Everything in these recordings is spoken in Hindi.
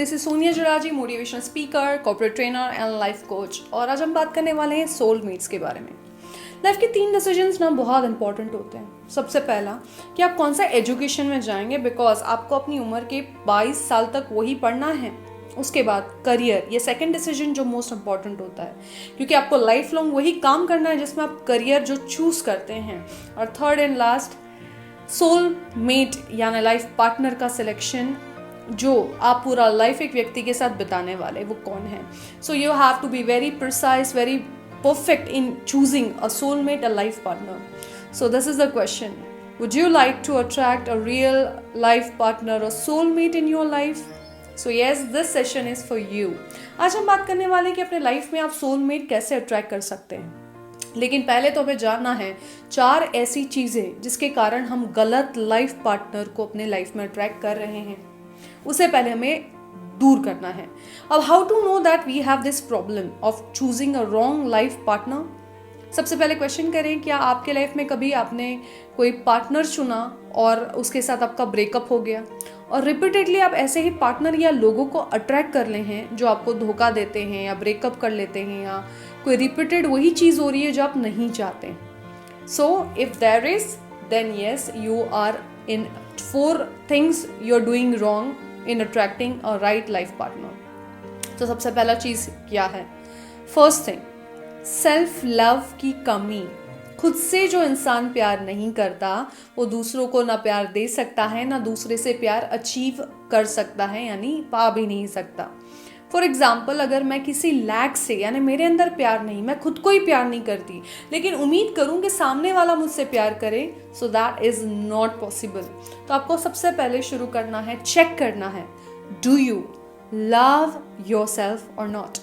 This is Sonia Jaraji, motivational speaker, corporate trainer and life coach. और आज हम बात करने वाले हैं सोलमेट्स के बारे में। लाइफ के 3 डिसीजंस ना बहुत इंपॉर्टेंट होते हैं। सबसे पहला कि आप कौन सा एजुकेशन में जाएंगे, बिकॉज आपको अपनी उम्र के 22 साल तक वही पढ़ना है। उसके बाद करियर, ये सेकंड डिसीजन जो मोस्ट इंपॉर्टेंट होता है, क्योंकि आपको लाइफ लॉन्ग वही काम करना है जिसमें आप करियर जो चूज करते हैं। और third and last, soul mate यानी लाइफ पार्टनर का सिलेक्शन, जो आप पूरा लाइफ एक व्यक्ति के साथ बिताने वाले, वो कौन है। So you have to be very precise, very perfect in choosing a soulmate, a life partner. So this is the question: would you like to attract a real life partner, a soulmate in your life? So yes, this session is for you. आज हम बात करने वाले हैं कि अपने लाइफ में आप सोलमेट कैसे अट्रैक्ट कर सकते हैं। लेकिन पहले तो हमें जानना है 4 ऐसी चीजें जिसके कारण हम गलत लाइफ पार्टनर को अपने लाइफ में अट्रैक्ट कर रहे हैं। उससे पहले हमें दूर करना है। अब how to know that we have this problem of choosing a wrong life partner. सबसे पहले क्वेश्चन करें, क्या आपके लाइफ में कभी आपने कोई पार्टनर चुना और उसके साथ आपका ब्रेकअप हो गया, और रिपीटेडली आप ऐसे ही पार्टनर या लोगों को अट्रैक्ट कर ले हैं जो आपको धोखा देते हैं या ब्रेकअप कर लेते हैं, या कोई रिपीटेड वही चीज़ हो रही है जो आप नहीं चाहते। So if there is, then yes, you are in 4 things you are doing wrong in attracting a right life partner. तो सबसे पहला चीज क्या है? फर्स्ट थिंग, सेल्फ लव की कमी। खुद से जो इंसान प्यार नहीं करता वो दूसरों को ना प्यार दे सकता है, ना दूसरे से प्यार अचीव कर सकता है, यानी पा भी नहीं सकता। फॉर एग्जाम्पल, अगर मैं किसी लैक से, यानी मेरे अंदर प्यार नहीं, मैं खुद को ही प्यार नहीं करती, लेकिन उम्मीद करूं कि सामने वाला मुझसे प्यार करे, so that is not possible. तो आपको सबसे पहले शुरू करना है, चेक करना है, do you love your self और नॉट।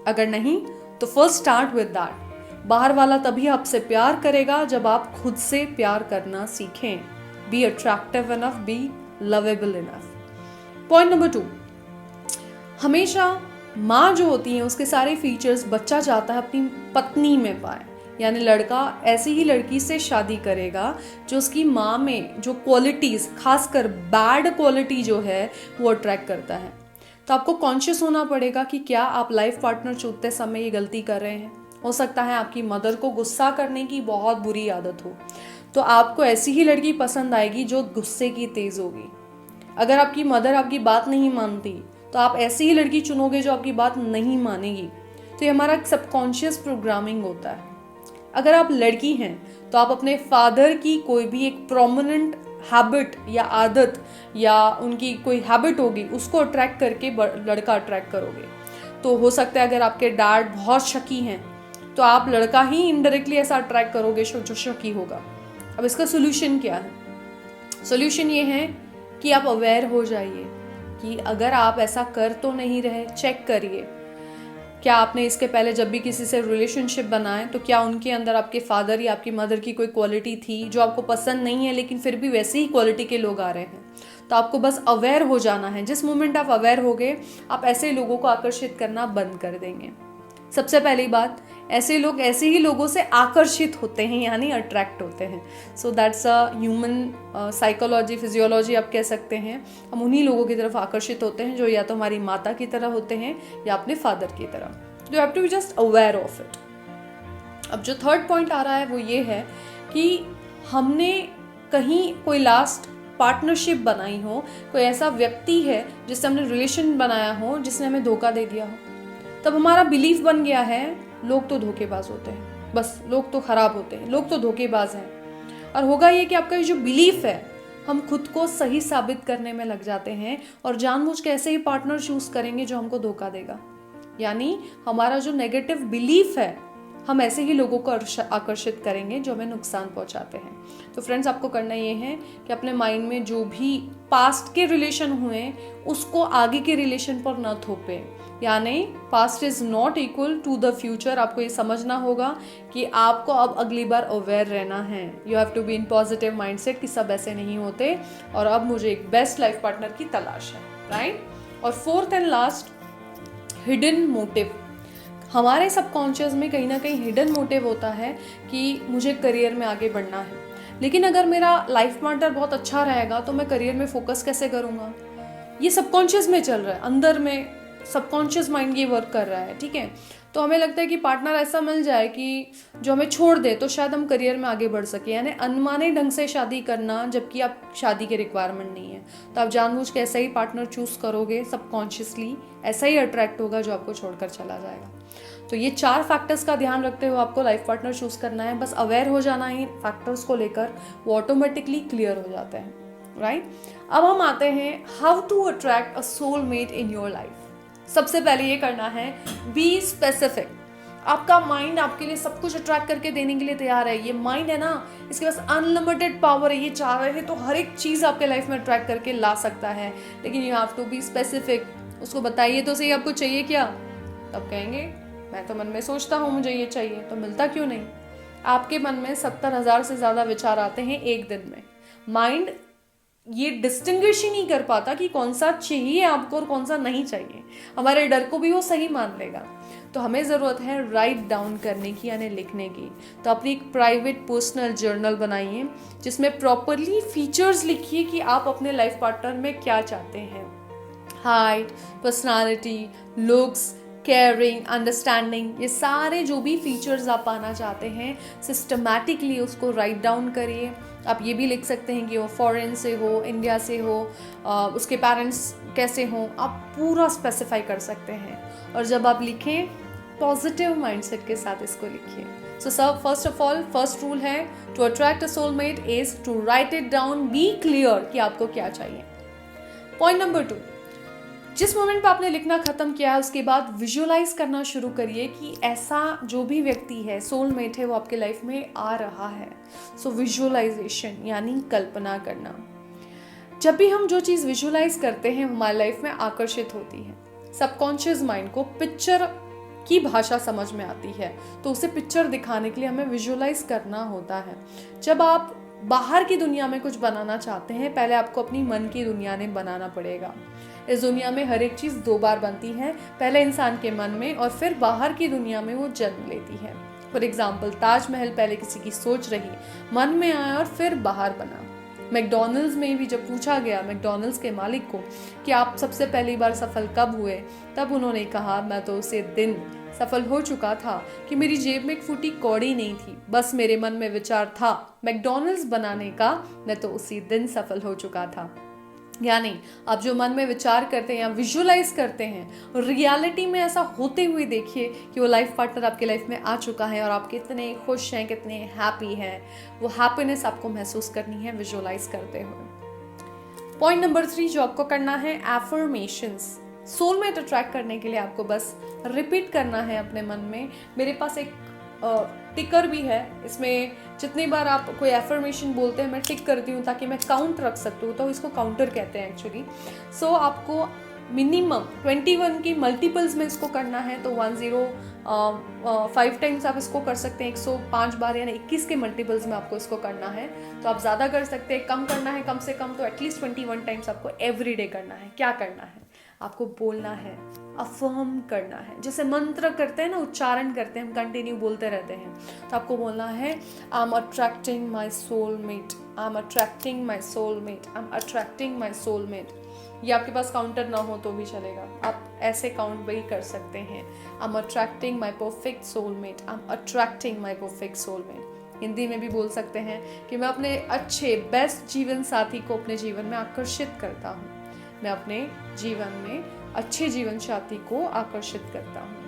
अगर नहीं तो फर्स्ट स्टार्ट विद दैट। बाहर वाला तभी आपसे प्यार करेगा जब आप खुद से प्यार करना सीखें। Be attractive enough, be lovable enough. Point number 2, हमेशा माँ जो होती है उसके सारे फीचर्स बच्चा चाहता है अपनी पत्नी में पाए, यानी लड़का ऐसी ही लड़की से शादी करेगा जो उसकी माँ में जो क्वालिटीज़, खासकर बैड क्वालिटी जो है, वो अट्रैक्ट करता है। तो आपको कॉन्शियस होना पड़ेगा कि क्या आप लाइफ पार्टनर चुनते समय ये गलती कर रहे हैं। हो सकता है आपकी मदर को गुस्सा करने की बहुत बुरी आदत हो, तो आपको ऐसी ही लड़की पसंद आएगी जो गुस्से की तेज़ होगी। अगर आपकी मदर आपकी बात नहीं मानती तो आप ऐसी ही लड़की चुनोगे जो आपकी बात नहीं मानेगी। तो ये हमारा सबकॉन्शियस प्रोग्रामिंग होता है। अगर आप लड़की हैं तो आप अपने फादर की कोई भी एक प्रोमिनेंट हैबिट या आदत, या उनकी कोई हैबिट होगी, उसको अट्रैक्ट करके लड़का अट्रैक्ट करोगे। तो हो सकता है अगर आपके डैड बहुत शकी हैं तो आप लड़का ही इनडायरेक्टली ऐसा अट्रैक्ट करोगे जो शकी होगा। अब इसका सोल्यूशन क्या है? सोल्यूशन ये है कि आप अवेयर हो जाइए कि अगर आप ऐसा कर तो नहीं रहे, चेक करिए क्या आपने इसके पहले जब भी किसी से रिलेशनशिप बनाए तो क्या उनके अंदर आपके फादर या आपकी मदर की कोई क्वालिटी थी जो आपको पसंद नहीं है, लेकिन फिर भी वैसे ही क्वालिटी के लोग आ रहे हैं। तो आपको बस अवेयर हो जाना है। जिस मोमेंट आप अवेयर हो गए, आप ऐसे लोगों को आकर्षित करना बंद कर देंगे। सबसे पहली बात, ऐसे लोग ऐसे ही लोगों से आकर्षित होते हैं, यानी अट्रैक्ट होते हैं। So that's a human psychology, physiology आप कह सकते हैं। हम उन्हीं लोगों की तरफ आकर्षित होते हैं जो या तो हमारी माता की तरह होते हैं या अपने फादर की तरह। You have to be just aware of it. अब जो थर्ड पॉइंट आ रहा है वो ये है कि हमने कहीं कोई लास्ट पार्टनरशिप बनाई हो, कोई ऐसा व्यक्ति है जिससे हमने रिलेशन बनाया हो जिसने हमें धोखा दे दिया हो। तब हमारा बिलीफ बन गया है लोग तो धोखेबाज होते हैं, बस लोग तो खराब होते हैं, लोग तो धोखेबाज हैं। और होगा ये कि आपका ये जो बिलीफ है, हम खुद को सही साबित करने में लग जाते हैं और जानबूझ के ऐसे ही पार्टनर चूज करेंगे जो हमको धोखा देगा। यानी हमारा जो नेगेटिव बिलीफ है, हम ऐसे ही लोगों को आकर्षित करेंगे जो हमें नुकसान पहुंचाते हैं। तो फ्रेंड्स, आपको करना ये है कि अपने माइंड में जो भी पास्ट के रिलेशन हुए उसको आगे के रिलेशन पर न थोपे। यानी past is not equal to the future. आपको ये समझना होगा कि आपको अब अगली बार अवेयर रहना है। You have to be in positive mindset कि सब ऐसे नहीं होते और अब मुझे एक बेस्ट लाइफ पार्टनर की तलाश है, राइट। और fourth and last, hidden motive. हमारे सबकॉन्शियस में कहीं ना कहीं हिडन मोटिव होता है कि मुझे करियर में आगे बढ़ना है, लेकिन अगर मेरा लाइफ पार्टनर बहुत अच्छा रहेगा तो मैं करियर में फोकस कैसे करूँगा। ये सबकॉन्शियस में चल रहा है, अंदर में सबकॉन्शियस माइंड ये वर्क कर रहा है, ठीक है। तो हमें लगता है कि पार्टनर ऐसा मिल जाए कि जो हमें छोड़ दे तो शायद हम करियर में आगे बढ़ सके, यानी अनमाने ढंग से शादी करना, जबकि आप शादी के रिक्वायरमेंट नहीं है। तो आप जानबूझ के ऐसा ही पार्टनर चूज करोगे, सबकॉन्शियसली ऐसा ही अट्रैक्ट होगा जो आपको छोड़कर चला जाएगा। तो ये 4 फैक्टर्स का ध्यान रखते हुए आपको लाइफ पार्टनर चूज करना है। बस अवेयर हो जाना है फैक्टर्स को लेकर, वो ऑटोमेटिकली क्लियर हो जाते हैं, राइट। अब हम आते हैं how to attract a soulmate in your life. सबसे पहले ये करना है, बी स्पेसिफिक। आपका माइंड आपके लिए सब कुछ अट्रैक्ट करके देने के लिए तैयार है। ये माइंड है ना, इसके पास अनलिमिटेड पावर है। ये चाह रहे हैं तो हर एक चीज़ आपके लाइफ में अट्रैक्ट करके ला सकता है, लेकिन you have to be specific. उसको बताइए तो सही आपको चाहिए क्या, तब कहेंगे मैं तो मन में सोचता हूँ मुझे ये चाहिए, तो मिलता क्यों नहीं। आपके मन में 70,000 से ज़्यादा विचार आते हैं एक दिन में। माइंड ये डिस्टिंग्विश ही नहीं कर पाता कि कौन सा चाहिए आपको और कौन सा नहीं चाहिए। हमारे डर को भी वो सही मान लेगा। तो हमें ज़रूरत है राइट डाउन करने की, यानी लिखने की। तो अपनी एक प्राइवेट पर्सनल जर्नल बनाइए जिसमें प्रॉपरली फीचर्स लिखिए कि आप अपने लाइफ पार्टनर में क्या चाहते हैं। Height, personality, looks, caring, understanding, ये सारे जो भी फीचर्स आप पाना चाहते हैं सिस्टमैटिकली उसको राइट डाउन करिए। आप ये भी लिख सकते हैं कि वो फॉरेन से हो, इंडिया से हो, उसके पेरेंट्स कैसे हों, आप पूरा स्पेसिफाई कर सकते हैं। और जब आप लिखें पॉजिटिव माइंडसेट के साथ इसको लिखिए। So sir, first of all first rule है to attract a soulmate is to write it down, be clear कि आपको क्या चाहिए। पॉइंट नंबर 2, जिस मोमेंट पे आपने लिखना खत्म किया है उसके बाद विजुअलाइज करना शुरू करिए कि ऐसा जो भी व्यक्ति है, सोलमेट है, वो आपके लाइफ में आ रहा है। सो विजुअलाइजेशन यानी कल्पना करना। जब भी हम जो चीज़ विजुअलाइज करते हैं हमारी लाइफ में आकर्षित होती है। सबकॉन्शियस माइंड को पिक्चर की भाषा समझ में आती है, तो उसे पिक्चर दिखाने के लिए हमें विजुअलाइज करना होता है। जब आप बाहर की दुनिया में कुछ बनाना चाहते हैं, पहले आपको अपनी मन की दुनिया में बनाना पड़ेगा। इस दुनिया में हर एक चीज़ 2 बार बनती है, पहले इंसान के मन में और फिर बाहर की दुनिया में वो जन्म लेती है। फॉर एग्जाम्पल, ताजमहल पहले किसी की सोच रही, मन में आया और फिर बाहर बना। मैकडॉनल्ड्स में भी जब पूछा गया मैकडॉनल्ड्स के मालिक को कि आप सबसे पहली बार सफल कब हुए, तब उन्होंने कहा मैं तो उसी दिन सफल हो चुका था कि मेरी जेब में एक फूटी कौड़ी नहीं थी, बस मेरे मन में विचार था मैकडॉनल्ड्स बनाने का, मैं तो उसी दिन सफल हो चुका था। यानी आप जो मन में विचार करते हैं या विजुअलाइज करते हैं, रियलिटी में ऐसा होते हुए देखिए कि वो लाइफ पार्टनर आपके लाइफ में आ चुका है और आप कितने खुश हैं, कितने हैप्पी हैं। वो हैप्पीनेस आपको महसूस करनी है विजुअलाइज करते हुए। पॉइंट नंबर 3 जो आपको करना है, एफर्मेशंस। सोलमेट अट्रैक्ट करने के लिए आपको बस रिपीट करना है अपने मन में। मेरे पास एक टिकर भी है, इसमें जितनी बार आप कोई एफर्मेशन बोलते हैं मैं टिक करती हूँ ताकि मैं काउंट रख सकती हूँ, तो इसको काउंटर कहते हैं एक्चुअली। सो आपको मिनिमम 21 की मल्टीपल्स में इसको करना है, तो 105 टाइम्स आप इसको कर सकते हैं, 105 बार यानी 21 के मल्टीपल्स में आपको इसको करना है। तो आप ज़्यादा कर सकते हैं, कम करना है कम से कम तो एटलीस्ट 21 टाइम्स आपको एवरी डे करना है। क्या करना है, आपको बोलना है, अफर्म करना है। जैसे मंत्र करते हैं ना, उच्चारण करते हैं, हम कंटिन्यू बोलते रहते हैं, तो आपको बोलना है I am attracting my soulmate, I am attracting my soulmate, I am attracting my soulmate. ये आपके पास काउंटर ना हो तो भी चलेगा, आप ऐसे काउंट भी कर सकते हैं। I am attracting my perfect soulmate, I am attracting my perfect soulmate. Hindi में भी बोल सकते हैं कि मैं अपने अच्छे बेस्ट जीवन साथी को अपने जीवन में आकर्षित करता हूँ, मैं अपने जीवन में अच्छे जीवन साथी को आकर्षित करता हूँ।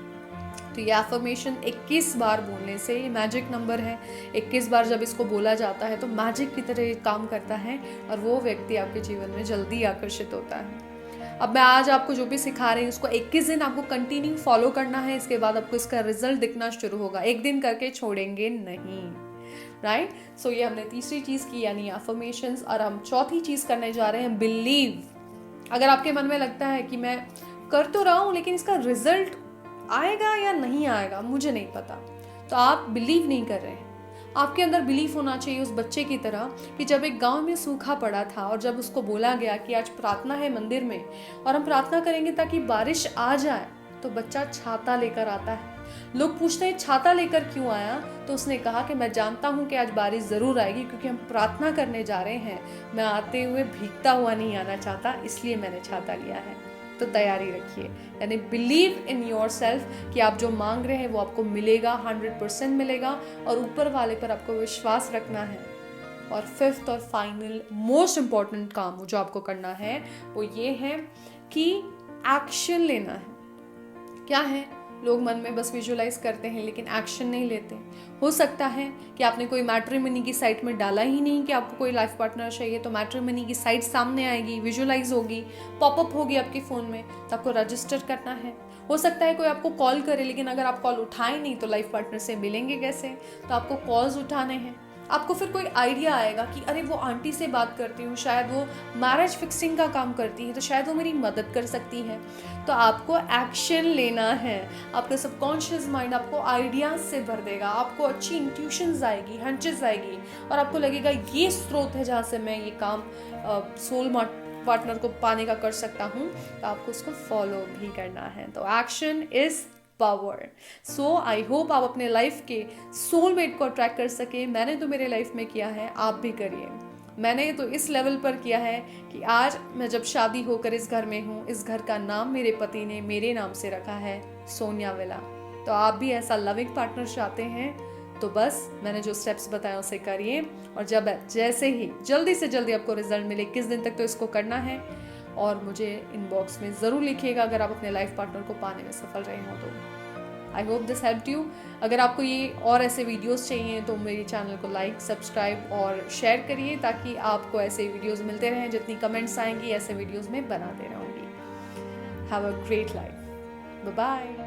तो ये एफर्मेशन 21 बार बोलने से, ये मैजिक नंबर है, 21 बार जब इसको बोला जाता है तो मैजिक की तरह ये काम करता है और वो व्यक्ति आपके जीवन में जल्दी आकर्षित होता है। अब मैं आज आपको जो भी सिखा रही हूँ उसको 21 दिन आपको कंटिन्यू फॉलो करना है, इसके बाद आपको इसका रिजल्ट दिखना शुरू होगा। एक दिन करके छोड़ेंगे नहीं, राइट। सो ये हमने तीसरी चीज़ की यानी एफर्मेशंस, और हम चौथी चीज़ करने जा रहे हैं बिलीव। अगर आपके मन में लगता है कि मैं कर तो रहा हूँ लेकिन इसका रिजल्ट आएगा या नहीं आएगा मुझे नहीं पता, तो आप बिलीव नहीं कर रहे हैं। आपके अंदर बिलीफ होना चाहिए उस बच्चे की तरह कि जब एक गांव में सूखा पड़ा था और जब उसको बोला गया कि आज प्रार्थना है मंदिर में और हम प्रार्थना करेंगे ताकि बारिश आ जाए, तो बच्चा छाता लेकर आता है लोग पूछते हैं छाता लेकर क्यों आया, तो उसने कहा कि मैं जानता हूँ कि आज बारिश ज़रूर आएगी क्योंकि हम प्रार्थना करने जा रहे हैं। मैं आते हुए भीगता हुआ नहीं आना चाहता, इसलिए मैंने छाता लिया है। तो तैयारी रखिए, यानी बिलीव इन योर सेल्फ कि आप जो मांग रहे हैं वो आपको मिलेगा, 100% मिलेगा, और ऊपर वाले पर आपको विश्वास रखना है। और फिफ्थ और फाइनल मोस्ट इम्पॉर्टेंट काम जो आपको करना है वो ये है कि एक्शन लेना है। क्या है, लोग मन में बस विजुलाइज करते हैं लेकिन एक्शन नहीं लेते। हो सकता है कि आपने कोई मैट्रिमनी की साइट में डाला ही नहीं कि आपको कोई लाइफ पार्टनर चाहिए, तो मैट्रिमनी की साइट सामने आएगी, विजुलाइज होगी, पॉपअप होगी आपके फ़ोन में, तो आपको रजिस्टर करना है। हो सकता है कोई आपको कॉल करे, लेकिन अगर आप कॉल उठाए नहीं तो लाइफ पार्टनर से मिलेंगे कैसे, तो आपको कॉल्स उठाने हैं। आपको फिर कोई आइडिया आएगा कि अरे वो आंटी से बात करती हूँ, शायद वो मैरिज फिक्सिंग का काम करती है, तो शायद वो मेरी मदद कर सकती है। तो आपको एक्शन लेना है। आपका सबकॉन्शियस माइंड आपको आइडियाज से भर देगा, आपको अच्छी इंट्यूशंस आएगी, हंचेस आएगी, और आपको लगेगा ये स्रोत है जहाँ से मैं ये काम सोल पार्टनर को पाने का कर सकता हूँ। तो आपको उसको फॉलो भी करना है। तो action is power. So I hope आप अपने लाइफ के सोलमेट को अट्रैक्ट कर सके। मैंने तो मेरे लाइफ में किया है, आप भी करिए। मैंने तो इस लेवल पर किया है कि आज मैं जब शादी होकर इस घर में हूँ, इस घर का नाम मेरे पति ने मेरे नाम से रखा है, सोनिया विला। तो आप भी ऐसा लविंग पार्टनर चाहते हैं तो बस मैंने जो स्टेप्स बताए उसे करिए, और जैसे ही जल्दी से जल्दी आपको रिजल्ट मिले, किस दिन तक तो इसको करना है, और मुझे इनबॉक्स में ज़रूर लिखिएगा अगर आप अपने लाइफ पार्टनर को पाने में सफल रहे हो तो। I hope this helped you. अगर आपको ये और ऐसे वीडियोस चाहिए तो मेरे चैनल को लाइक, सब्सक्राइब और शेयर करिए, ताकि आपको ऐसे वीडियोस मिलते रहें। जितनी कमेंट्स आएंगी ऐसे वीडियोस में बनाते रहूँगी। Have a great life. Bye bye.